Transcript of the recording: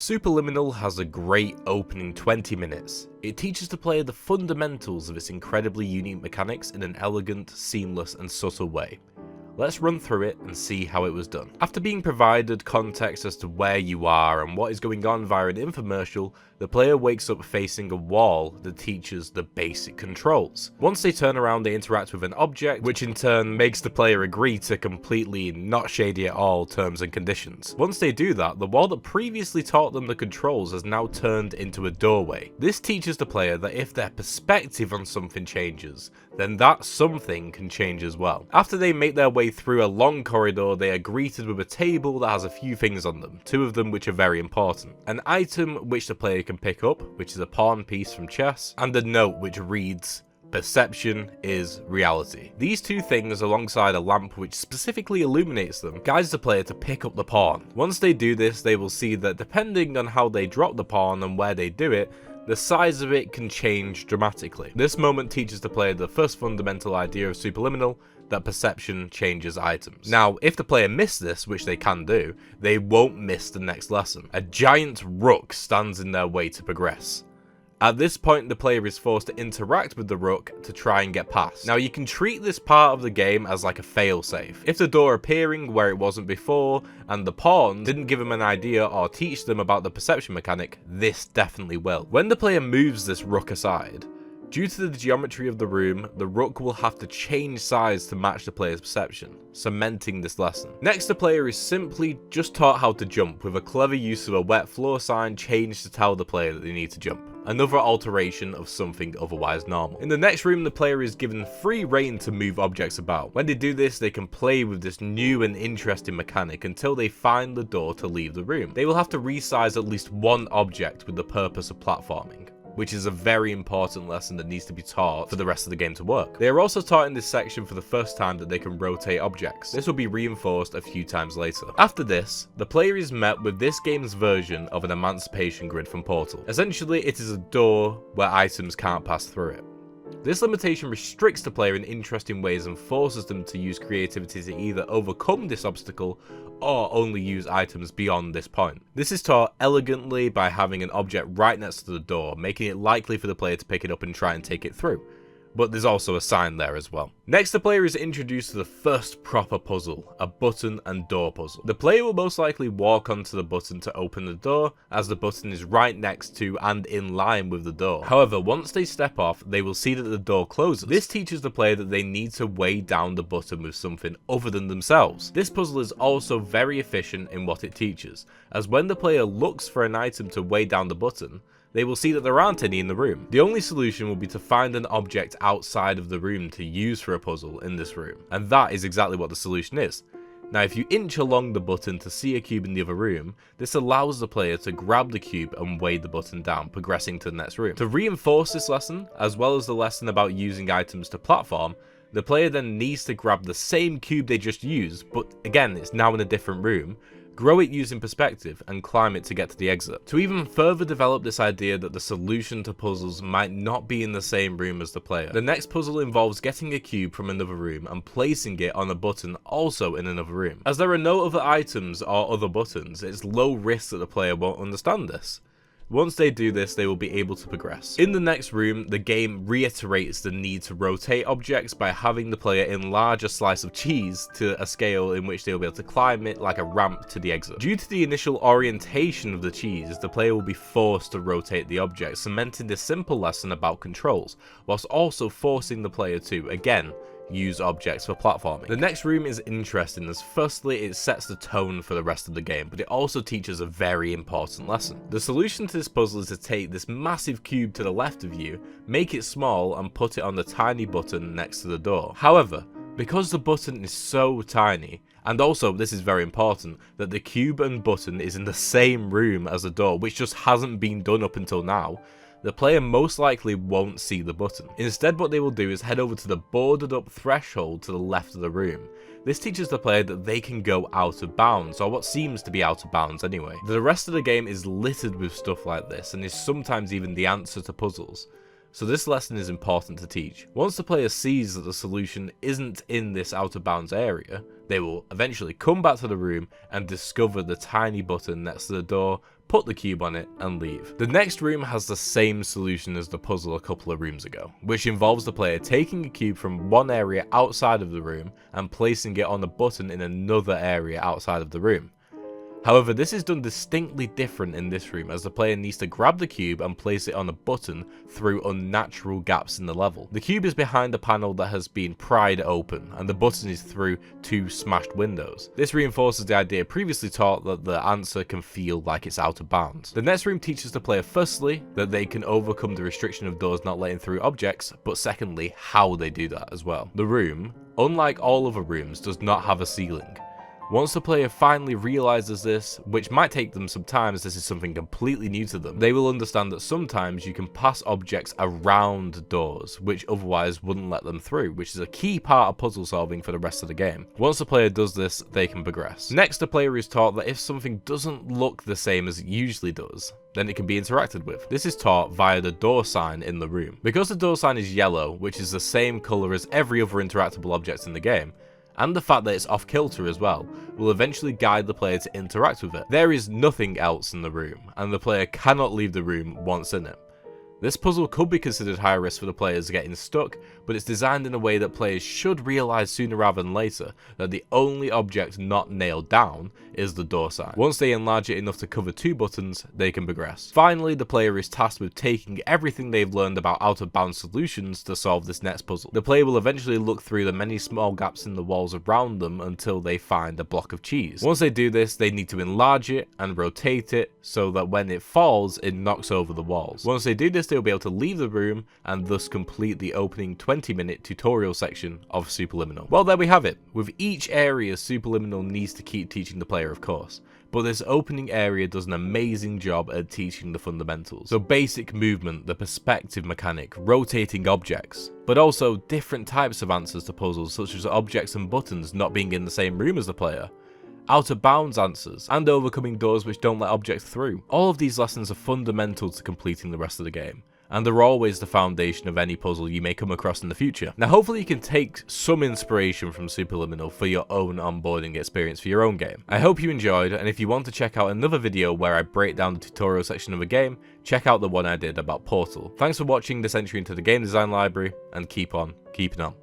Superliminal has a great opening 20 minutes. It teaches the player the fundamentals of its incredibly unique mechanics in an elegant, seamless and subtle way. Let's run through it and see how it was done. After being provided context as to where you are and what is going on via an infomercial, the player wakes up facing a wall that teaches the basic controls. Once they turn around, they interact with an object, which in turn makes the player agree to completely not shady at all terms and conditions. Once they do that, the wall that previously taught them the controls has now turned into a doorway. This teaches the player that if their perspective on something changes, then that something can change as well. After they make their way through a long corridor, they are greeted with a table that has a few things on them, two of them which are very important. An item which the player can pick up, which is a pawn piece from chess, and a note which reads, "Perception is reality." These two things, alongside a lamp which specifically illuminates them, guides the player to pick up the pawn. Once they do this, they will see that depending on how they drop the pawn and where they do it, the size of it can change dramatically. This moment teaches the player the first fundamental idea of Superliminal, that perception changes items. Now, if the player missed this, which they can do, they won't miss the next lesson. A giant rook stands in their way to progress. At this point, the player is forced to interact with the rook to try and get past. Now, you can treat this part of the game as like a failsafe. If the door appearing where it wasn't before, and the pawn didn't give them an idea or teach them about the perception mechanic, this definitely will. When the player moves this rook aside, due to the geometry of the room, the rook will have to change size to match the player's perception, cementing this lesson. Next, the player is simply just taught how to jump with a clever use of a wet floor sign changed to tell the player that they need to jump. Another alteration of something otherwise normal. In the next room, the player is given free rein to move objects about. When they do this, they can play with this new and interesting mechanic until they find the door to leave the room. They will have to resize at least one object with the purpose of platforming, which is a very important lesson that needs to be taught for the rest of the game to work. They are also taught in this section for the first time that they can rotate objects. This will be reinforced a few times later. After this, the player is met with this game's version of an emancipation grid from Portal. Essentially, it is a door where items can't pass through it. This limitation restricts the player in interesting ways and forces them to use creativity to either overcome this obstacle or only use items beyond this point. This is taught elegantly by having an object right next to the door, making it likely for the player to pick it up and try and take it through. But there's also a sign there as well. Next, the player is introduced to the first proper puzzle, a button and door puzzle. The player will most likely walk onto the button to open the door, as the button is right next to and in line with the door. However, once they step off, they will see that the door closes. This teaches the player that they need to weigh down the button with something other than themselves. This puzzle is also very efficient in what it teaches, as when the player looks for an item to weigh down the button, they will see that there aren't any in the room. The only solution will be to find an object outside of the room to use for a puzzle in this room, and that is exactly what the solution is. Now, if you inch along the button to see a cube in the other room, this allows the player to grab the cube and weigh the button down, progressing to the next room. To reinforce this lesson, as well as the lesson about using items to platform, the player then needs to grab the same cube they just used, but again, it's now in a different room, grow it using perspective, and climb it to get to the exit. To even further develop this idea that the solution to puzzles might not be in the same room as the player, the next puzzle involves getting a cube from another room and placing it on a button also in another room. As there are no other items or other buttons, it's low risk that the player won't understand this. Once they do this, they will be able to progress. In the next room, the game reiterates the need to rotate objects by having the player enlarge a slice of cheese to a scale in which they will be able to climb it like a ramp to the exit. Due to the initial orientation of the cheese, the player will be forced to rotate the object, cementing this simple lesson about controls, whilst also forcing the player to, again, use objects for platforming. The next room is interesting as firstly it sets the tone for the rest of the game, but it also teaches a very important lesson. The solution to this puzzle is to take this massive cube to the left of you, make it small and put it on the tiny button next to the door. However, because the button is so tiny, and also, this is very important, that the cube and button is in the same room as the door, which just hasn't been done up until now, the player most likely won't see the button. Instead, what they will do is head over to the boarded up threshold to the left of the room. This teaches the player that they can go out of bounds, or what seems to be out of bounds anyway. The rest of the game is littered with stuff like this, and is sometimes even the answer to puzzles. so this lesson is important to teach. Once the player sees that the solution isn't in this out of bounds area, they will eventually come back to the room and discover the tiny button next to the door, put the cube on it, and leave. The next room has the same solution as the puzzle a couple of rooms ago, which involves the player taking a cube from one area outside of the room and placing it on a button in another area outside of the room. However, this is done distinctly different in this room, as the player needs to grab the cube and place it on a button through unnatural gaps in the level. The cube is behind a panel that has been pried open, and the button is through 2 smashed windows. This reinforces the idea previously taught that the answer can feel like it's out of bounds. The next room teaches the player firstly that they can overcome the restriction of doors not letting through objects, but secondly how they do that as well. The room, unlike all other rooms, does not have a ceiling. Once the player finally realizes this, which might take them some time as this is something completely new to them, they will understand that sometimes you can pass objects around doors, which otherwise wouldn't let them through, which is a key part of puzzle solving for the rest of the game. Once the player does this, they can progress. Next, the player is taught that if something doesn't look the same as it usually does, then it can be interacted with. This is taught via the door sign in the room. Because the door sign is yellow, which is the same colour as every other interactable object in the game, and the fact that it's off kilter as well, will eventually guide the player to interact with it. There is nothing else in the room, and the player cannot leave the room once in it. This puzzle could be considered high risk for the players getting stuck, but it's designed in a way that players should realise sooner rather than later that the only object not nailed down is the door sign. Once they enlarge it enough to cover 2 buttons, they can progress. Finally, the player is tasked with taking everything they've learned about out-of-bounds solutions to solve this next puzzle. The player will eventually look through the many small gaps in the walls around them until they find a block of cheese. Once they do this, they need to enlarge it and rotate it so that when it falls, it knocks over the walls. Once they do this, they'll be able to leave the room and thus complete the opening 20-minute tutorial section of Superliminal. Well, there we have it. With each area, Superliminal needs to keep teaching the player, of course, but this opening area does an amazing job at teaching the fundamentals. So basic movement, the perspective mechanic, rotating objects, but also different types of answers to puzzles such as objects and buttons not being in the same room as the player, out of bounds answers, and overcoming doors which don't let objects through. All of these lessons are fundamental to completing the rest of the game, and they're always the foundation of any puzzle you may come across in the future. Now hopefully you can take some inspiration from Superliminal for your own onboarding experience for your own game. I hope you enjoyed, and if you want to check out another video where I break down the tutorial section of a game, check out the one I did about Portal. Thanks for watching this entry into the game design library, and keep on keeping on.